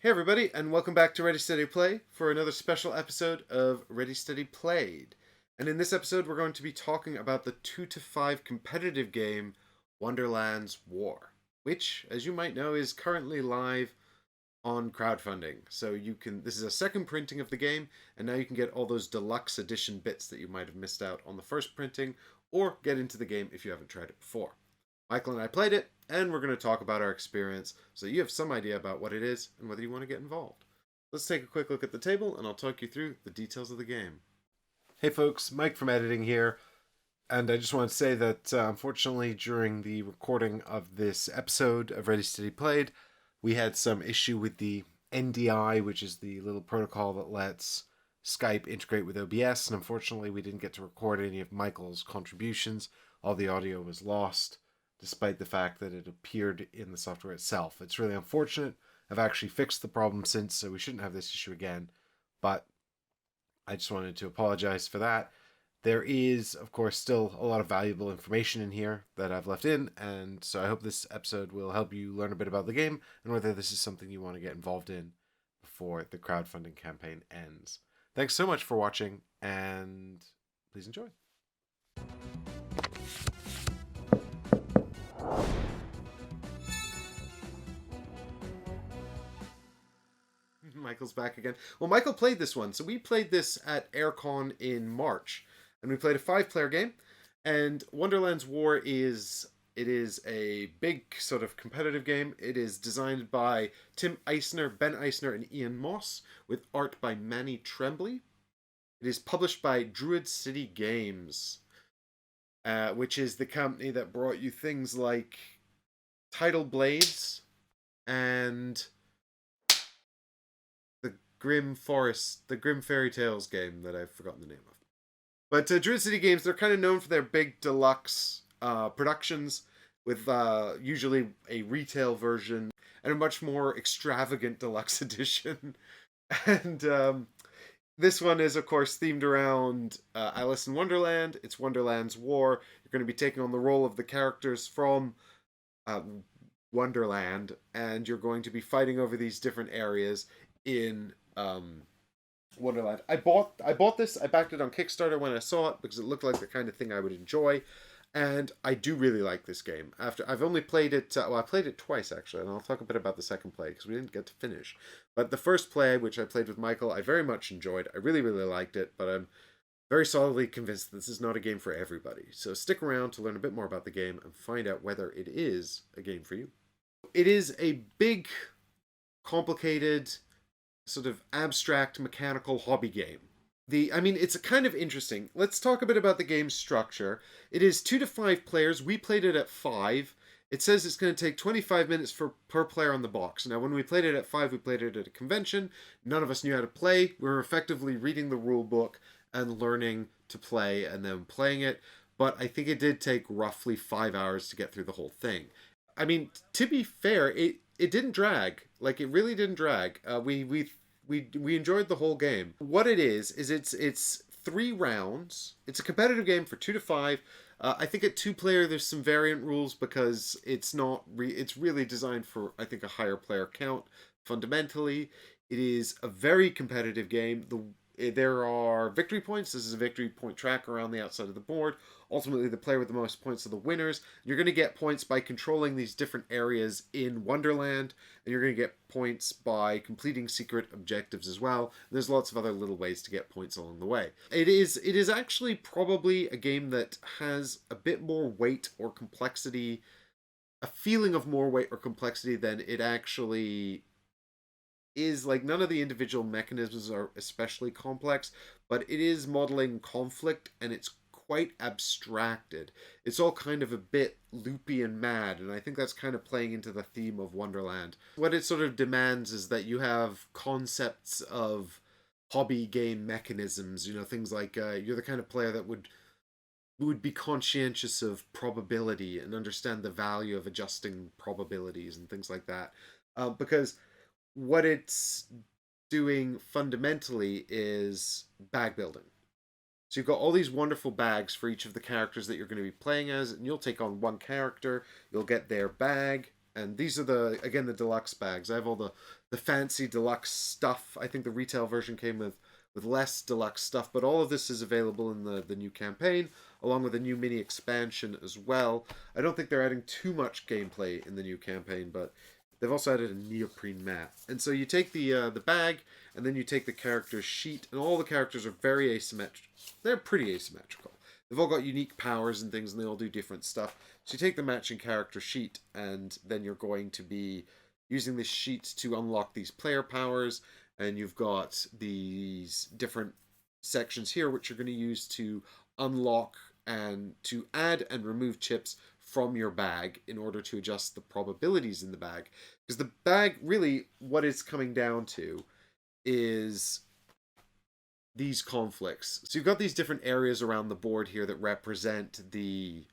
Hey everybody, and welcome back to Ready Steady Play for another special episode of Ready Steady Played. And in this episode, we're going to be talking about the 2 to 5 competitive game Wonderland's War, which, as you might know, is currently live on crowdfunding. So this is a second printing of the game, and now you can get all those deluxe edition bits that you might have missed out on the first printing, or get into the game if you haven't tried it before. Michael and I played it, and we're going to talk about our experience so you have some idea about what it is and whether you want to get involved. Let's take a quick look at the table, and I'll talk you through the details of the game. Hey folks, Mike from editing here, and I just want to say that unfortunately during the recording of this episode of Ready Steady Played, we had some issue with the NDI, which is the little protocol that lets Skype integrate with OBS, and unfortunately we didn't get to record any of Michael's contributions. All the audio was lost, despite the fact that it appeared in the software itself. It's really unfortunate. I've actually fixed the problem since, so we shouldn't have this issue again. But I just wanted to apologize for that. There is, of course, still a lot of valuable information in here that I've left in, and so I hope this episode will help you learn a bit about the game and whether this is something you want to get involved in before the crowdfunding campaign ends. Thanks so much for watching, and please enjoy. Michael's back again. Well, Michael played this one. So we played this at AirCon in March. And we played a 5-player game. And Wonderland's War is a big sort of competitive game. It is designed by Tim Eisner, Ben Eisner, and Ian Moss, with art by Manny Tremblay. It is published by Druid City Games, which is the company that brought you things like Tidal Blades and Grim Fairy Tales game that I've forgotten the name of. But Druid City Games, they're kind of known for their big deluxe productions with usually a retail version and a much more extravagant deluxe edition. And this one is, of course, themed around Alice in Wonderland. It's Wonderland's War. You're going to be taking on the role of the characters from Wonderland, and you're going to be fighting over these different areas in Wonderland. I bought this. I backed it on Kickstarter when I saw it because it looked like the kind of thing I would enjoy, and I do really like this game. After I've only played it, I played it twice actually, and I'll talk a bit about the second play because we didn't get to finish. But the first play, which I played with Michael, I very much enjoyed. I really liked it, but I'm very solidly convinced this is not a game for everybody. So stick around to learn a bit more about the game and find out whether it is a game for you. It is a big, complicated, sort of abstract mechanical hobby game. It's kind of interesting. Let's talk a bit about the game's structure. It is 2 to 5 players. We played it at 5. It says it's going to take 25 minutes per player on the box. Now, when we played it at 5, we played it at a convention. None of us knew how to play. We were effectively reading the rule book and learning to play and then playing it. But I think it did take roughly 5 hours to get through the whole thing. I mean, to be fair, it didn't drag. Like, it really didn't drag. We enjoyed the whole game. What it is it's 3 rounds. It's a competitive game for 2 to 5. I think at 2-player there's some variant rules because it's really designed for, I think, a higher player count. Fundamentally, it is a very competitive game. There are victory points. This is a victory point tracker around the outside of the board. Ultimately, the player with the most points are the winners. You're going to get points by controlling these different areas in Wonderland, and you're going to get points by completing secret objectives as well. There's lots of other little ways to get points along the way. It is actually probably a game that has a bit more weight or complexity, a feeling of more weight or complexity than it actually is. Like, none of the individual mechanisms are especially complex, but it is modeling conflict, and it's quite abstracted. It's all kind of a bit loopy and mad, and I think that's kind of playing into the theme of Wonderland. What it sort of demands is that you have concepts of hobby game mechanisms, things like you're the kind of player that would be conscientious of probability and understand the value of adjusting probabilities and things like that. Because what it's doing fundamentally is bag building. So you've got all these wonderful bags for each of the characters that you're going to be playing as, and you'll take on one character, you'll get their bag, And these are again, the deluxe bags. I have all the fancy deluxe stuff. I think the retail version came with less deluxe stuff, but all of this is available in the new campaign, along with a new mini expansion as well. I don't think they're adding too much gameplay in the new campaign, but they've also added a neoprene mat. And so you take the bag, and then you take the character sheet, and all the characters are very asymmetrical. They're pretty asymmetrical. They've all got unique powers and things, and they all do different stuff. So you take the matching character sheet, and then you're going to be using this sheet to unlock these player powers, and you've got these different sections here, which you're going to use to unlock and to add and remove chips from your bag in order to adjust the probabilities in the bag. Because the bag, really, what it's coming down to is these conflicts. So you've got these different areas around the board here that represent the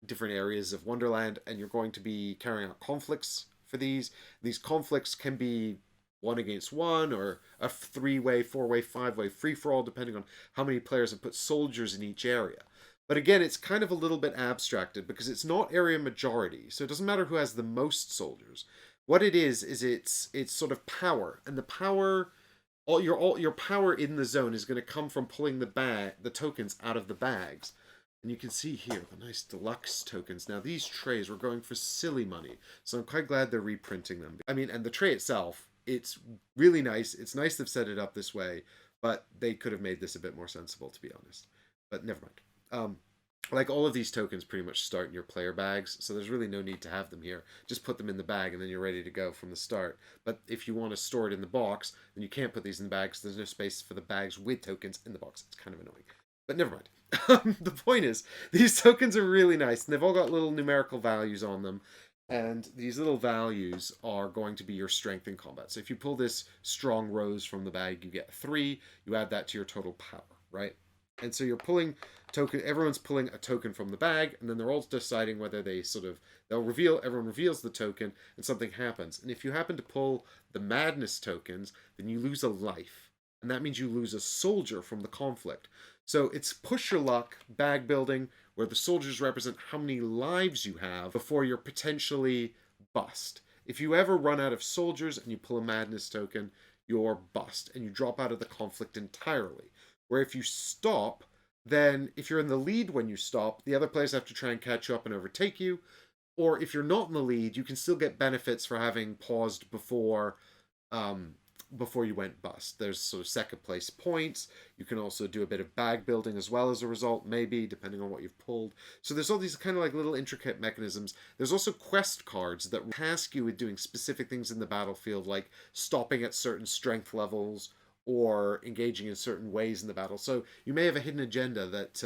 different areas of Wonderland, and you're going to be carrying out conflicts for these. These conflicts can be 1 against 1, or a 3-way, 4-way, 5-way free-for-all, depending on how many players have put soldiers in each area. But again, it's kind of a little bit abstracted because it's not area majority, so it doesn't matter who has the most soldiers. What it is it's sort of power, and the power, all your power in the zone is going to come from pulling the tokens out of the bags. And you can see here the nice deluxe tokens. Now these trays were going for silly money, so I'm quite glad they're reprinting them. I mean, and the tray itself, it's really nice. It's nice they've set it up this way, but they could have made this a bit more sensible, to be honest. But never mind. Like all of these tokens pretty much start in your player bags, so there's really no need to have them here. Just put them in the bag and then you're ready to go from the start. But if you want to store it in the box, then you can't put these in the bags. There's no space for the bags with tokens in the box. It's kind of annoying. But never mind. The point is, these tokens are really nice, and they've all got little numerical values on them. And these little values are going to be your strength in combat. So if you pull this strong rose from the bag, you get 3. You add that to your total power, right? And so you're pulling token. Everyone's pulling a token from the bag, and then they're all deciding whether everyone reveals the token, and something happens. And if you happen to pull the madness tokens, then you lose a life. And that means you lose a soldier from the conflict. So it's push your luck bag building, where the soldiers represent how many lives you have before you're potentially bust. If you ever run out of soldiers and you pull a madness token, you're bust, and you drop out of the conflict entirely. Where if you stop, then if you're in the lead when you stop, the other players have to try and catch up and overtake you. Or if you're not in the lead, you can still get benefits for having paused before you went bust. There's sort of second place points. You can also do a bit of bag building as well as a result, maybe, depending on what you've pulled. So there's all these kind of like little intricate mechanisms. There's also quest cards that task you with doing specific things in the battlefield, like stopping at certain strength levels or engaging in certain ways in the battle. So you may have a hidden agenda that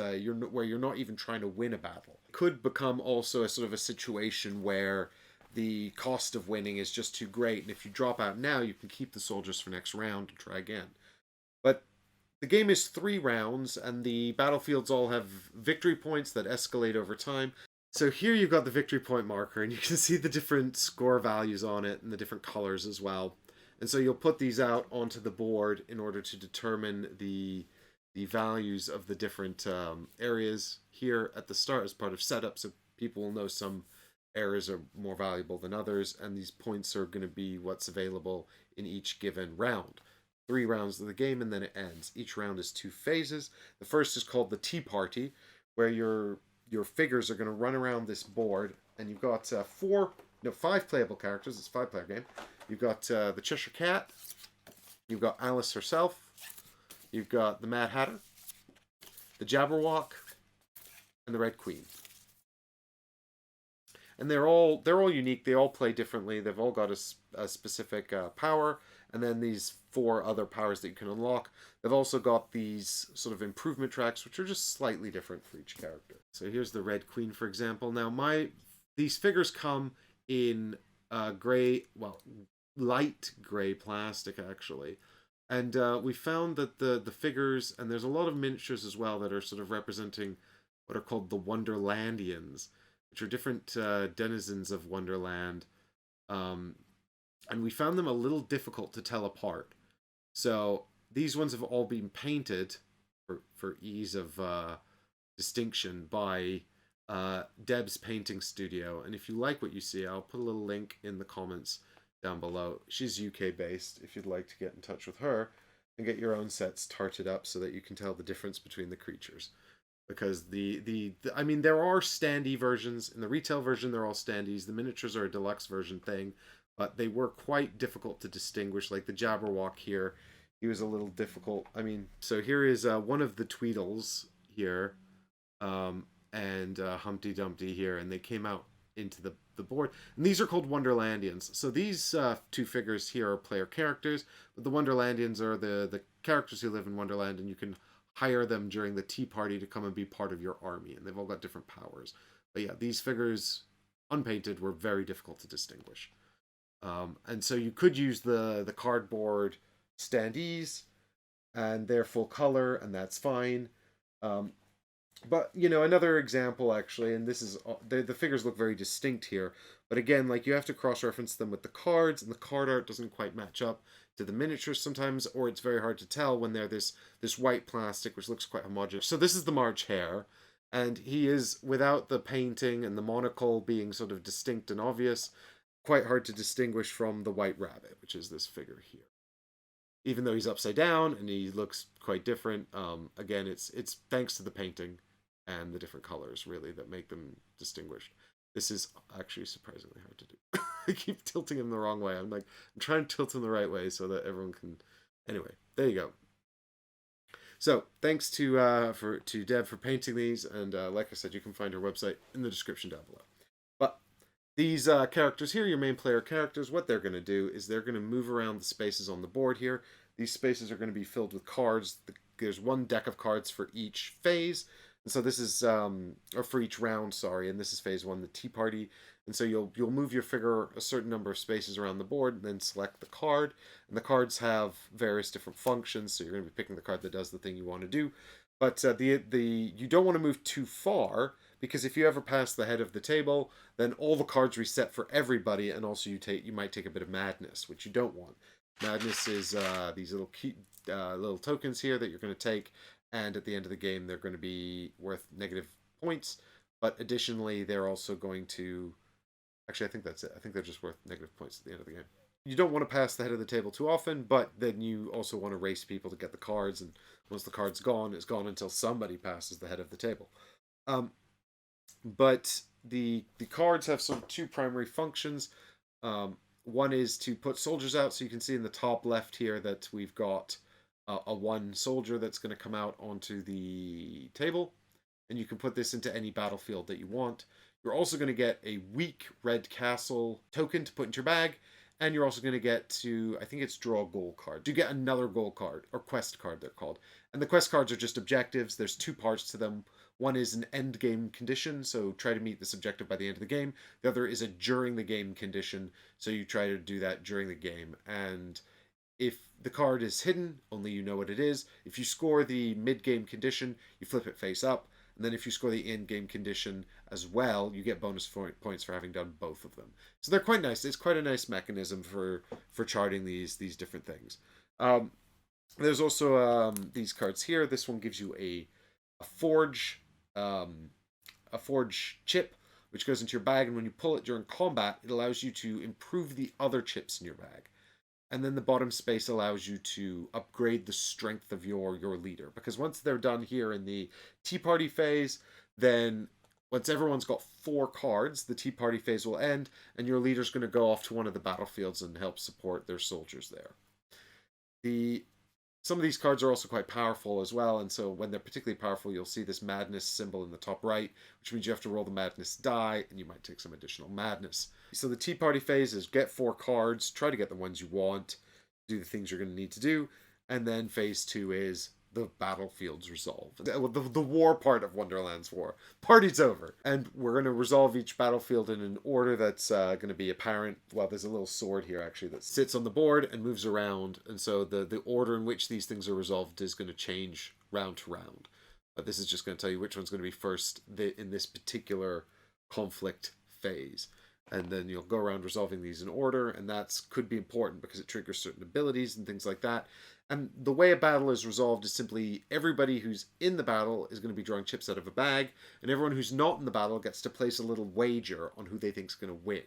where you're not even trying to win a battle. It could become also a sort of a situation where the cost of winning is just too great, and if you drop out now, you can keep the soldiers for next round and try again. But the game is 3 rounds, and the battlefields all have victory points that escalate over time. So here you've got the victory point marker, and you can see the different score values on it and the different colors as well. And so you'll put these out onto the board in order to determine the values of the different areas here at the start as part of setup, so people will know some areas are more valuable than others, and these points are going to be what's available in each given round. 3 rounds of the game, and then it ends. Each round is 2 phases. The first is called the Tea Party, where your figures are going to run around this board, and you've got 5 playable characters. It's a 5-player game. You've got the Cheshire Cat, you've got Alice herself, you've got the Mad Hatter, the Jabberwock, and the Red Queen. And they're all unique. They all play differently. They've all got a specific power, and then these 4 other powers that you can unlock. They've also got these sort of improvement tracks, which are just slightly different for each character. So here's the Red Queen, for example. Now these figures come in light gray plastic, actually. And we found that the figures, and there's a lot of miniatures as well that are sort of representing what are called the Wonderlandians, which are different denizens of Wonderland. And we found them a little difficult to tell apart. So these ones have all been painted for ease of distinction by Deb's painting studio. And if you like what you see, I'll put a little link in the comments down below. She's UK based if you'd like to get in touch with her and get your own sets tarted up so that you can tell the difference between the creatures. Because I mean, there are standee versions. In the retail version, they're all standees. The miniatures are a deluxe version thing, but they were quite difficult to distinguish. Like the Jabberwock here, he was a little difficult. I mean, so here is one of the Tweedles here, and Humpty Dumpty here, and they came out into the board. And these are called Wonderlandians. So these two figures here are player characters, but the Wonderlandians are the characters who live in Wonderland, and you can hire them during the tea party to come and be part of your army, and they've all got different powers. But yeah, these figures, unpainted, were very difficult to distinguish. And so you could use the cardboard standees, and they're full color, and that's fine. But, you know, another example, actually, and this is, the figures look very distinct here, but again, like, you have to cross-reference them with the cards, and the card art doesn't quite match up to the miniatures sometimes, or it's very hard to tell when they're this white plastic, which looks quite homogeneous. So this is the March Hare, and he is, without the painting and the monocle being sort of distinct and obvious, quite hard to distinguish from the White Rabbit, which is this figure here. Even though he's upside down and he looks quite different, again, it's thanks to the painting and the different colors, really, that make them distinguished. This is actually surprisingly hard to do. I keep tilting him the wrong way. I'm trying to tilt him the right way so that everyone can... Anyway, there you go. So, thanks to Deb for painting these, and like I said, you can find her website in the description down below. But these characters here, your main player characters, what they're going to do is they're going to move around the spaces on the board here. These spaces are going to be filled with cards. There's one deck of cards for each phase. And so this is, or for each round, sorry, and this is phase one, the tea party. And so you'll move your figure a certain number of spaces around the board, and then select the card. And the cards have various different functions, so you're going to be picking the card that does the thing you want to do. But you don't want to move too far, because if you ever pass the head of the table, then all the cards reset for everybody, and also you might take a bit of madness, which you don't want. Madness is these little tokens here that you're going to take. And at the end of the game, they're going to be worth negative points. But additionally, they're also going to... Actually, I think that's it. I think they're just worth negative points at the end of the game. You don't want to pass the head of the table too often, but then you also want to race people to get the cards. And once the card's gone, it's gone until somebody passes the head of the table. But the cards have sort of two primary functions. One is to put soldiers out. So you can see in the top left here that we've got... a one soldier that's going to come out onto the table, and you can put this into any battlefield that you want. You're also going to get a weak red castle token to put into your bag, and you're also going to get to, I think it's draw a goal card. You get another goal card, or quest card they're called. And the quest cards are just objectives. There's two parts to them. One is an end game condition, so try to meet this objective by the end of the game. The other is a during the game condition, so you try to do that during the game. And if the card is hidden, only you know what it is. If you score the mid-game condition, you flip it face up. And then if you score the end-game condition as well, you get bonus points for having done both of them. So they're quite nice. It's quite a nice mechanism for charting these different things. There's also these cards here. This one gives you a forge chip, which goes into your bag. And when you pull it during combat, it allows you to improve the other chips in your bag. And then the bottom space allows you to upgrade the strength of your leader. Because once they're done here in the Tea Party phase, then once everyone's got 4 cards, the Tea Party phase will end, and your leader's going to go off to one of the battlefields and help support their soldiers there. Some of these cards are also quite powerful as well, and so when they're particularly powerful, you'll see this madness symbol in the top right, which means you have to roll the madness die, and you might take some additional madness. So the Tea Party phase is get 4 cards, try to get the ones you want, do the things you're going to need to do, and then phase 2 is the battlefield's resolved. The war part of Wonderland's war. Party's over. And we're going to resolve each battlefield in an order that's going to be apparent. Well, there's a little sword here, actually, that sits on the board and moves around. And so the order in which these things are resolved is going to change round to round. But this is just going to tell you which one's going to be first in this particular conflict phase. and then you'll go around resolving these in order, and that's could be important because it triggers certain abilities and things like that. And the way a battle is resolved is simply everybody who's in the battle is going to be drawing chips out of a bag, and everyone who's not in the battle gets to place a little wager on who they think is going to win.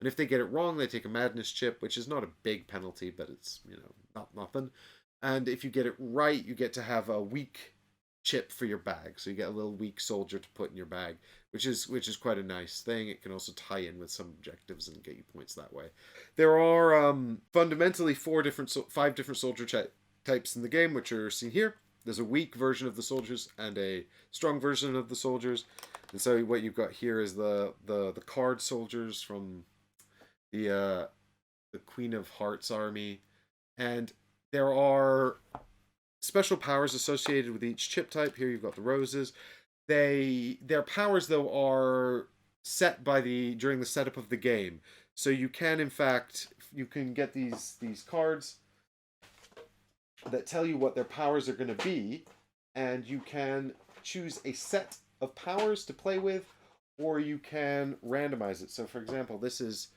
And if they get it wrong, they take a madness chip, which is not a big penalty, but it's, not nothing. And if you get it right, you get to have a weak chip for your bag. So you get a little weak soldier to put in your bag, which is quite a nice thing. It can also tie in with some objectives and get you points that way. There are fundamentally five different soldier types in the game, which are seen here. There's a weak version of the soldiers and a strong version of the soldiers. And so what you've got here is the card soldiers from the Queen of Hearts army, and there are special powers associated with each chip type. Here you've got the roses. Their powers though are set during the setup of the game. So you can in fact get these cards that tell you what their powers are going to be, and you can choose a set of powers to play with, or you can randomize it. So for example, this is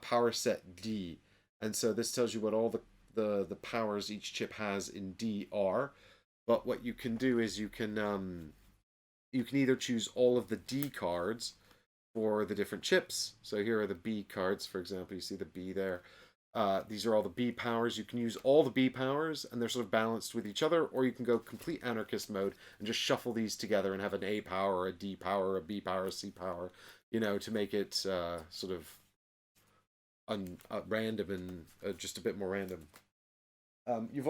power set D, and so this tells you what all the powers each chip has in D are. But what you can do is you can either choose all of the D cards for the different chips. So here are the B cards, for example. You see the B there. These are all the B powers. You can use all the B powers, and they're sort of balanced with each other, or you can go complete anarchist mode and just shuffle these together and have an A power, a D power, a B power, a C power, to make it sort of random and just a bit more random. We've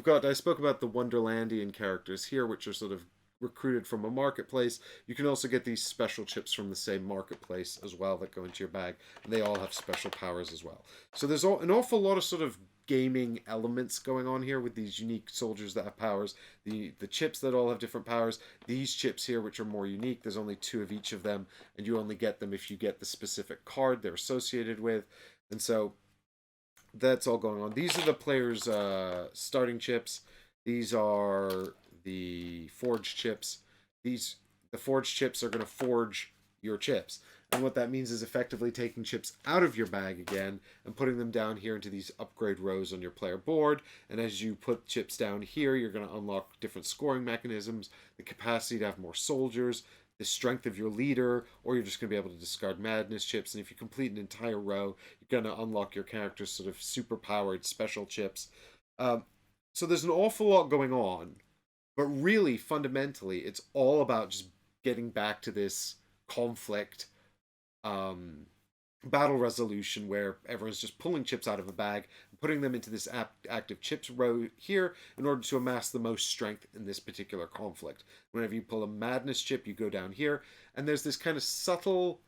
got, I spoke about the Wonderlandian characters here, which are sort of recruited from a marketplace. You can also get these special chips from the same marketplace as well that go into your bag, and they all have special powers as well. So there's an awful lot of sort of gaming elements going on here with these unique soldiers that have powers, the chips that all have different powers, these chips here which are more unique. There's only 2 of each of them, and you only get them if you get the specific card they're associated with. And so that's all going on. These are the players' starting chips. These are the forged chips. The forged chips are going to forge your chips. And what that means is effectively taking chips out of your bag again and putting them down here into these upgrade rows on your player board. And as you put chips down here, you're going to unlock different scoring mechanisms, the capacity to have more soldiers, the strength of your leader, or you're just going to be able to discard madness chips. And if you complete an entire row, you're going to unlock your character's sort of super powered special chips. So there's an awful lot going on, but really fundamentally it's all about just getting back to this conflict battle resolution where everyone's just pulling chips out of a bag and putting them into this active chips row here in order to amass the most strength in this particular conflict. Whenever you pull a madness chip, you go down here, and there's this kind of subtlety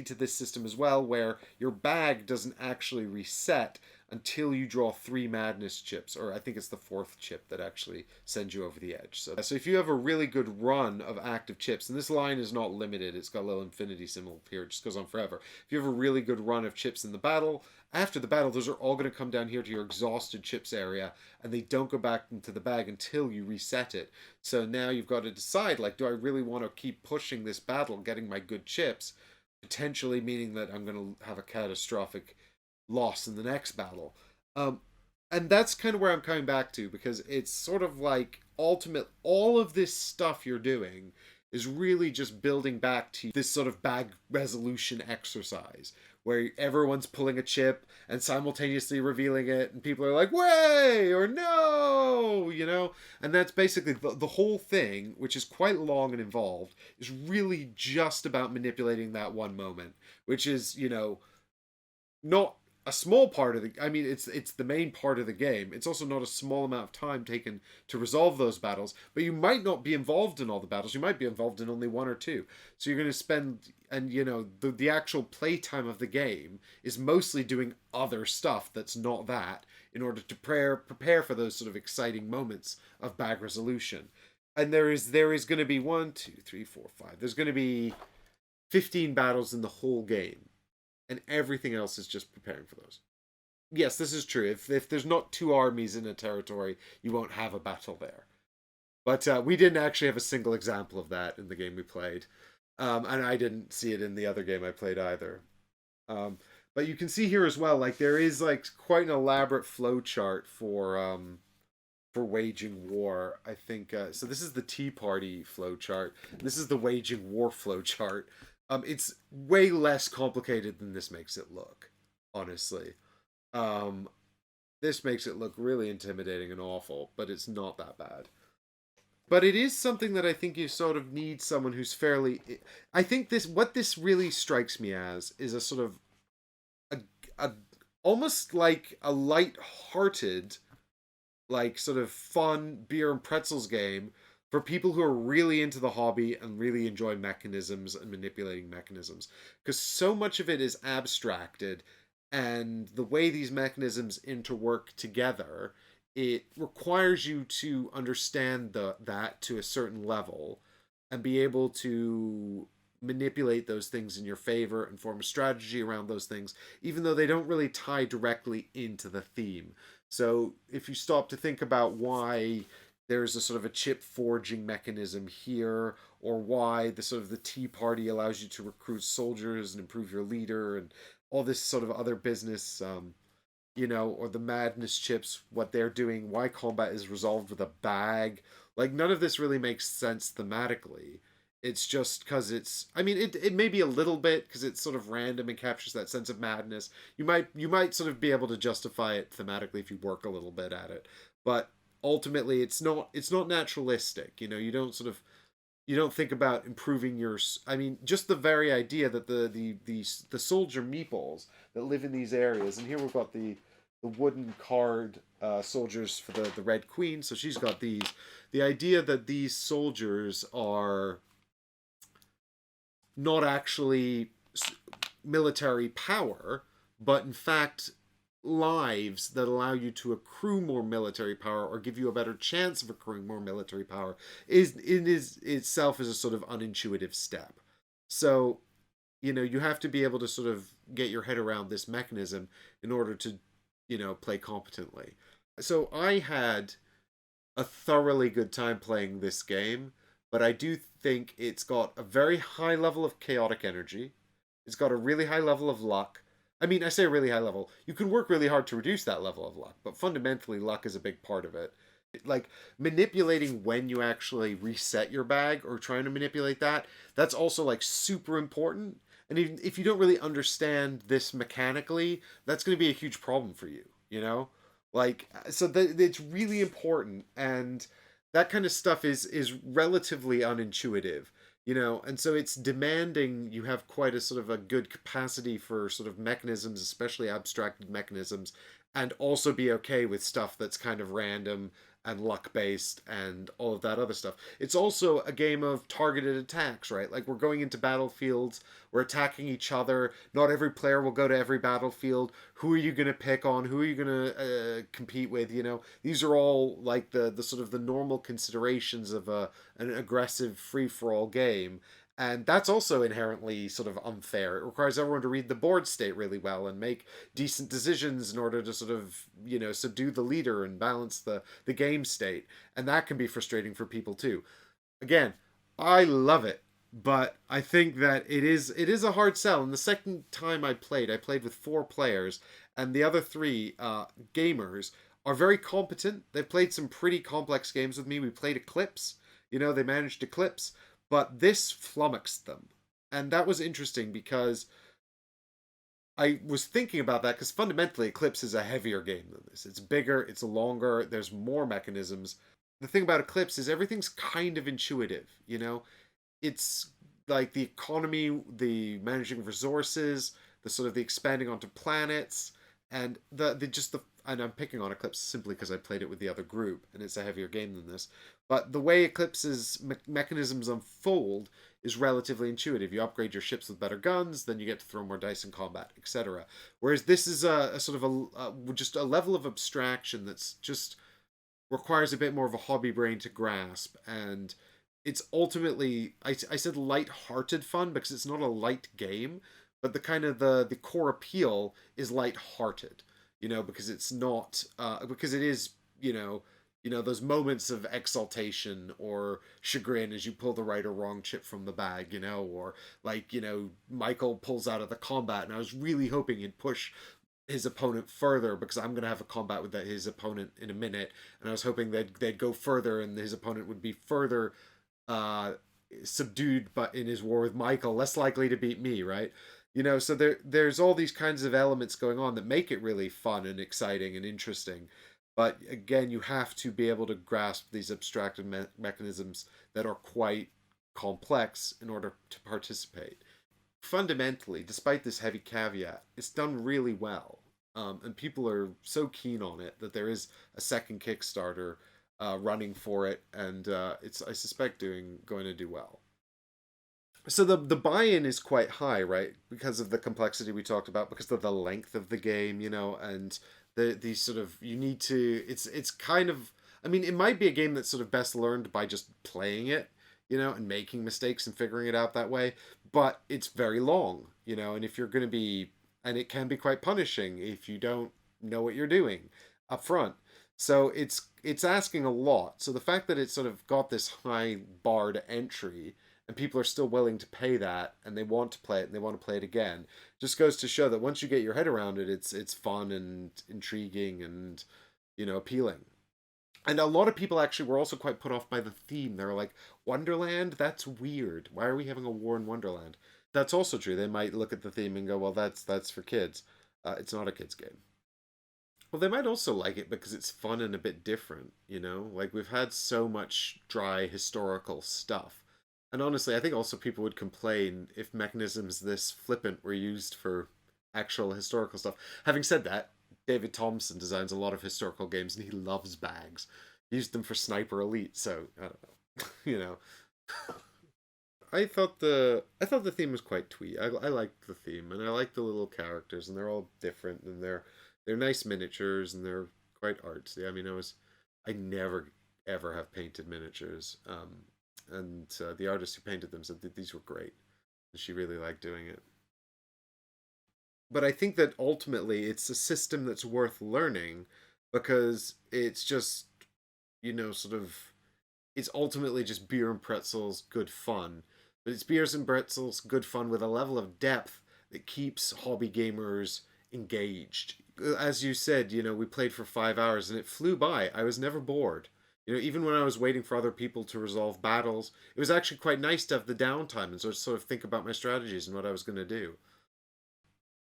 to this system as well, where your bag doesn't actually reset until you draw 3 madness chips, or I think it's the 4th chip that actually sends you over the edge. So if you have a really good run of active chips, and this line is not limited, it's got a little infinity symbol here, it just goes on forever. If you have a really good run of chips in the battle, after the battle, those are all going to come down here to your exhausted chips area, and they don't go back into the bag until you reset it. So now you've got to decide, like, do I really want to keep pushing this battle, getting my good chips, potentially meaning that I'm going to have a catastrophic loss in the next battle. And that's kind of where I'm coming back to, because it's sort of like all of this stuff you're doing is really just building back to this sort of bag resolution exercise where everyone's pulling a chip and simultaneously revealing it, and people are like, way, or no, and that's basically the whole thing, which is quite long and involved, is really just about manipulating that one moment, which is, not a small part of it's the main part of the game. It's also not a small amount of time taken to resolve those battles, but you might not be involved in all the battles. You might be involved in only 1 or 2. So you're going to spend, and the actual playtime of the game is mostly doing other stuff that's not that, in order to prepare for those sort of exciting moments of bag resolution. And there is going to be 1, 2, 3, 4, 5. There's going to be 15 battles in the whole game. And everything else is just preparing for those. Yes, this is true. If there's not 2 armies in a territory, you won't have a battle there. But we didn't actually have a single example of that in the game we played. And I didn't see it in the other game I played either. Um, but you can see here as well, like there is like quite an elaborate flow chart for waging war. I think so. This is the Tea Party flow chart. This is the waging war flow chart. It's way less complicated than this makes it look. Honestly, um, this makes it look really intimidating and awful, but it's not that bad. But it is something that I think you sort of need someone who's fairly. I think this what this really strikes me as is a sort of a, a almost like a light-hearted, like sort of fun beer and pretzels game for people who are really into the hobby and really enjoy mechanisms and manipulating mechanisms, because so much of it is abstracted, and the way these mechanisms interwork together, it requires you to understand that to a certain level and be able to manipulate those things in your favor and form a strategy around those things, even though they don't really tie directly into the theme. So if you stop to think about why there's a sort of a chip forging mechanism here, or why the sort of the Tea Party allows you to recruit soldiers and improve your leader, and all this sort of other business, or the madness chips, what they're doing, why combat is resolved with a bag. Like, none of this really makes sense thematically. It's just because I mean, it may be a little bit because it's sort of random and captures that sense of madness. You might sort of be able to justify it thematically if you work a little bit at it. But ultimately it's not naturalistic. You don't think about improving your. I mean, just the very idea that the soldier meeples that live in these areas, and here we've got the wooden card soldiers for the Red Queen. So she's got these. The idea that these soldiers are not actually military power, but in fact lives that allow you to accrue more military power or give you a better chance of accruing more military power is itself is a sort of unintuitive step. So, you have to be able to sort of get your head around this mechanism in order to, play competently. So I had a thoroughly good time playing this game, but I do think it's got a very high level of chaotic energy. It's got a really high level of luck. I mean, I say really high level. You can work really hard to reduce that level of luck, but fundamentally, luck is a big part of it. Like manipulating when you actually reset your bag or trying to manipulate that's also like super important. And even if you don't really understand this mechanically, that's going to be a huge problem for you, you know? Like, so it's really important, and that kind of stuff is relatively unintuitive, and so it's demanding you have quite a sort of a good capacity for sort of mechanisms, especially abstracted mechanisms, and also be okay with stuff that's kind of random and luck based and all of that other stuff. It's also a game of targeted attacks, right? Like, we're going into battlefields, we're attacking each other. Not every player will go to every battlefield. Who are you going to pick on? Who are you going to compete with? These are all like the sort of the normal considerations of an aggressive free for all game. And that's also inherently sort of unfair. It requires everyone to read the board state really well and make decent decisions in order to sort of, subdue the leader and balance the game state. And that can be frustrating for people too. Again, I love it, but I think that it is a hard sell. And the second time I played with four players, and the other three gamers are very competent. They've played some pretty complex games with me. We played Eclipse. They managed Eclipse, but this flummoxed them. And that was interesting because I was thinking about that because fundamentally Eclipse is a heavier game than this. It's bigger, it's longer, there's more mechanisms. The thing about Eclipse is everything's kind of intuitive. It's like the economy, the managing resources, the sort of the expanding onto planets, and the just the and I'm picking on Eclipse simply because I played it with the other group and it's a heavier game than this. But the way Eclipse's mechanisms unfold is relatively intuitive. You upgrade your ships with better guns, then you get to throw more dice in combat, etc. Whereas this is a sort of just a level of abstraction that's just requires a bit more of a hobby brain to grasp, and it's ultimately I said light-hearted fun because it's not a light game, but the kind of the core appeal is light-hearted, because it's not because it is, those moments of exaltation or chagrin as you pull the right or wrong chip from the bag, or like, Michael pulls out of the combat, and I was really hoping he'd push his opponent further because I'm going to have a combat with his opponent in a minute, and I was hoping they'd go further and his opponent would be further uh, subdued, but in his war with Michael, less likely to beat me, right? So there's all these kinds of elements going on that make it really fun and exciting and interesting. But again, you have to be able to grasp these abstracted mechanisms that are quite complex in order to participate. Fundamentally, despite this heavy caveat, it's done really well. And people are so keen on it that there is a second Kickstarter running for it, and it's, I suspect, going to do well. So the buy-in is quite high, right? Because of the complexity we talked about, because of the length of the game, and the sort of, you need to, it's kind of, I mean, it might be a game that's sort of best learned by just playing it, and making mistakes and figuring it out that way, but it's very long, and if you're going to be, and it can be quite punishing if you don't know what you're doing up front. So it's asking a lot. So the fact that it's sort of got this high bar to entry, and people are still willing to pay that, and they want to play it and they want to play it again, just goes to show that once you get your head around it, it's fun and intriguing and appealing. And a lot of people actually were also quite put off by the theme. They were like, Wonderland? That's weird. Why are we having a war in Wonderland? That's also true. They might look at the theme and go, well, that's for kids. It's not a kids game. Well, they might also like it because it's fun and a bit different, Like, we've had so much dry historical stuff. And honestly, I think also people would complain if mechanisms this flippant were used for actual historical stuff. Having said that, David Thompson designs a lot of historical games, and he loves bags. He used them for Sniper Elite, so I don't know. I thought the theme was quite twee. I liked the theme, and I like the little characters, and they're all different, and they're nice miniatures, and they're quite artsy. I mean, I never ever have painted miniatures, and the artist who painted them said that these were great, and she really liked doing it. But I think that ultimately it's a system that's worth learning because it's just, sort of, it's ultimately just beer and pretzels, good fun. But it's beers and pretzels, good fun with a level of depth that keeps hobby gamers engaged. As you said, we played for 5 hours and it flew by. I was never bored. Even when I was waiting for other people to resolve battles, it was actually quite nice to have the downtime and sort of think about my strategies and what I was going to do.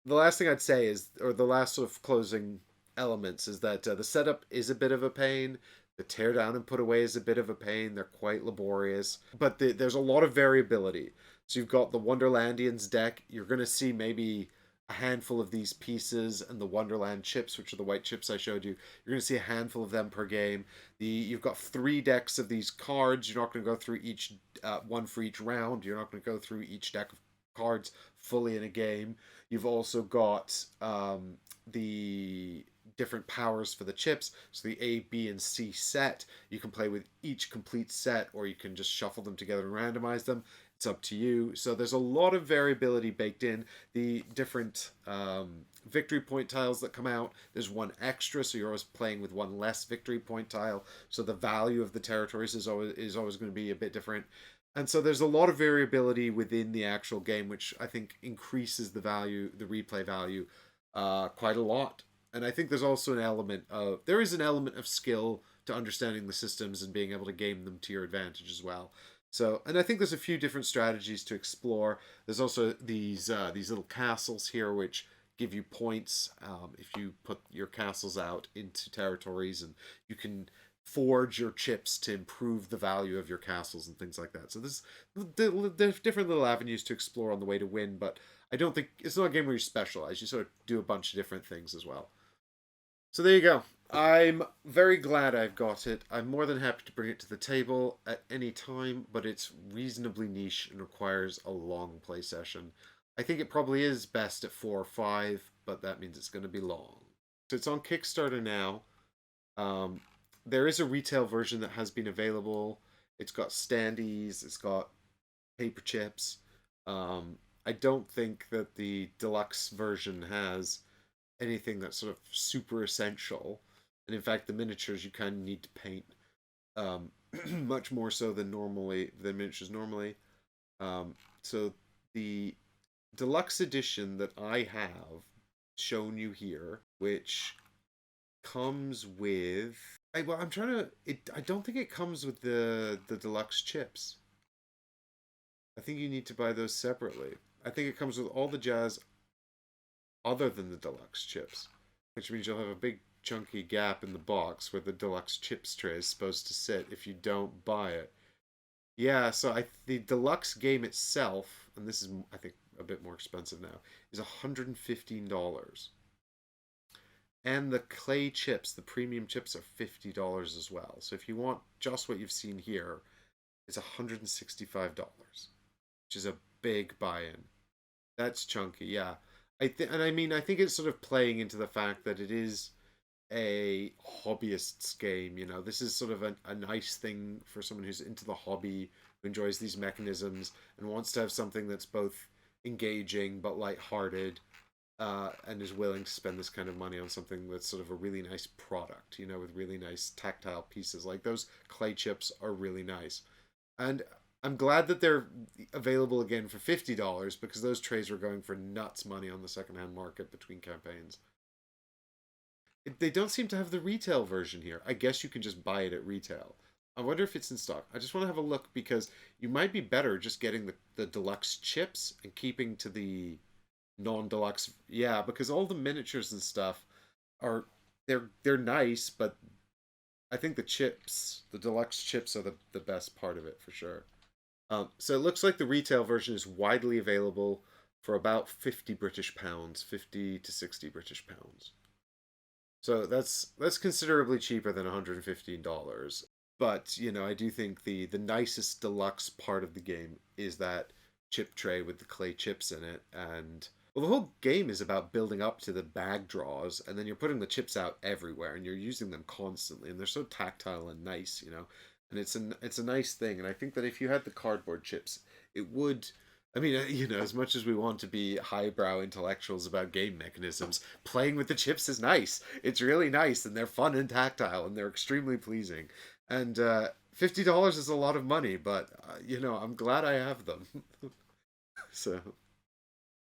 The last thing I'd say is, or the last sort of closing elements, is that the setup is a bit of a pain. The tear down and put away is a bit of a pain. They're quite laborious, but there's a lot of variability. So you've got the Wonderlandians deck. You're going to see maybe a handful of these pieces and the Wonderland chips, which are the white chips I showed you. You're going to see a handful of them per game. You've got 3 decks of these cards. You're not going to go through each one for each round. You're not going to go through each deck of cards fully in a game. You've also got the different powers for the chips. So the A, B, and C set. You can play with each complete set, or you can just shuffle them together and randomize them. It's up to you. So there's a lot of variability baked in. The different victory point tiles that come out, there's one extra, so you're always playing with one less victory point tile. So the value of the territories is always going to be a bit different. And so there's a lot of variability within the actual game, which I think increases the replay value, quite a lot. And I think there is an element of skill to understanding the systems and being able to game them to your advantage as well. So, and I think there's a few different strategies to explore. There's also these little castles here, which give you points if you put your castles out into territories, and you can forge your chips to improve the value of your castles and things like that. So there's different little avenues to explore on the way to win, but I don't think it's not a game where you specialize. You sort of do a bunch of different things as well. So there you go. I'm very glad I've got it. I'm more than happy to bring it to the table at any time, but it's reasonably niche and requires a long play session. I think it probably is best at 4 or 5, but that means it's going to be long. So it's on Kickstarter now. There is a retail version that has been available. It's got standees, it's got paper chips. I don't think that the deluxe version has anything that's sort of super essential. And in fact, the miniatures you kind of need to paint much more so than miniatures normally. So the deluxe edition that I have shown you here, which comes with I'm trying to I don't think it comes with the deluxe chips. I think you need to buy those separately. I think it comes with all the jazz other than the deluxe chips, which means you'll have a big chunky gap in the box where the deluxe chips tray is supposed to sit if you don't buy it. Yeah, so the deluxe game itself, and this is I think a bit more expensive now, is $115. And the clay chips, the premium chips, are $50 as well. So if you want just what you've seen here, it's $165, which is a big buy-in. That's chunky, yeah. I think it's sort of playing into the fact that it is a hobbyist's game. You know, this is sort of a nice thing for someone who's into the hobby, who enjoys these mechanisms, and wants to have something that's both engaging but lighthearted, and is willing to spend this kind of money on something that's sort of a really nice product, you know, with really nice tactile pieces. Like those clay chips are really nice. And I'm glad that they're available again for $50 because those trays were going for nuts money on the secondhand market between campaigns. They don't seem to have the retail version here. I guess you can just buy it at retail. I wonder if it's in stock. I just want to have a look because you might be better just getting the deluxe chips and keeping to the non-deluxe. Yeah, because all the miniatures and stuff are they're nice, but I think the deluxe chips are the best part of it for sure. So it looks like the retail version is widely available for about 50 British pounds, 50 to 60 British pounds. So that's considerably cheaper than $115. But, you know, I do think the nicest deluxe part of the game is that chip tray with the clay chips in it. And well, the whole game is about building up to the bag draws, and then you're putting the chips out everywhere, and you're using them constantly, and they're so tactile and nice, you know. And it's a nice thing. And I think that if you had the cardboard chips, it would. I mean, you know, as much as we want to be highbrow intellectuals about game mechanisms, playing with the chips is nice. It's really nice, and they're fun and tactile, and they're extremely pleasing. And $50 is a lot of money, but you know, I'm glad I have them. So,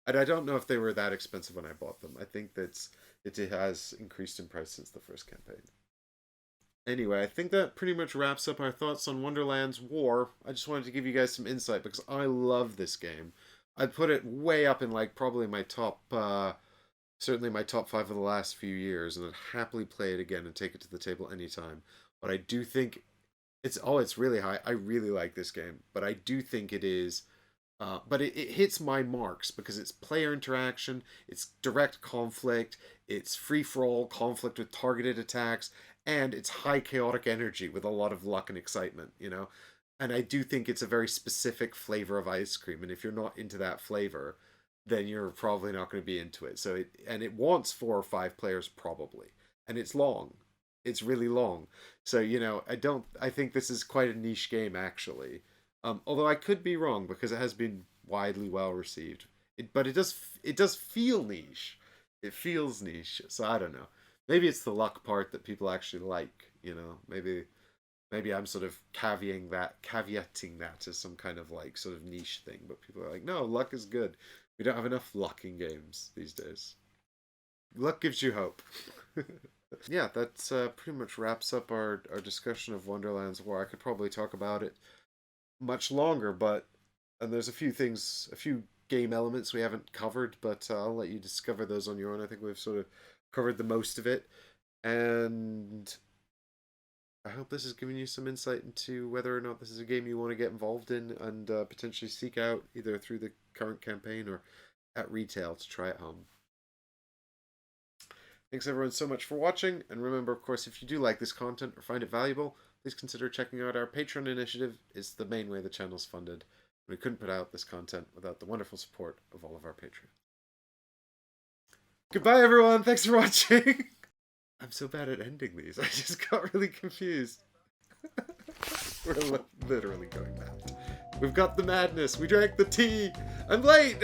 and I don't know if they were that expensive when I bought them. I think it has increased in price since the first campaign. Anyway, I think that pretty much wraps up our thoughts on Wonderland's War. I just wanted to give you guys some insight because I love this game. I'd put it way up in like probably my top, certainly my top 5 of the last few years, and I'd happily play it again and take it to the table anytime. But I do think it's really high. I really like this game, but I do think it is, but it hits my marks because it's player interaction, it's direct conflict, it's free-for-all conflict with targeted attacks, and it's high chaotic energy with a lot of luck and excitement, you know? And I do think it's a very specific flavor of ice cream, and if you're not into that flavor, then you're probably not going to be into it. So it wants 4 or 5 players probably, and it's long. It's really long. So, you know, I think this is quite a niche game actually. Although I could be wrong because it has been widely well received. But it does feel niche. It feels niche. So I don't know. Maybe it's the luck part that people actually like, you know. Maybe I'm sort of caveating that as some kind of like sort of niche thing, but people are like, "No, luck is good. We don't have enough luck in games these days." Luck gives you hope. Yeah, that's pretty much wraps up our discussion of Wonderland's War. I could probably talk about it much longer, and there's a few game elements we haven't covered, but I'll let you discover those on your own. I think we've sort of covered the most of it, and I hope this has given you some insight into whether or not this is a game you want to get involved in and potentially seek out either through the current campaign or at retail to try at home. Thanks everyone so much for watching, and remember, of course, if you do like this content or find it valuable, please consider checking out our Patreon initiative. It's the main way the channel's funded. We couldn't put out this content without the wonderful support of all of our patrons. Goodbye everyone, thanks for watching! I'm so bad at ending these, I just got really confused. We're literally going mad. We've got the madness, we drank the tea! I'm late!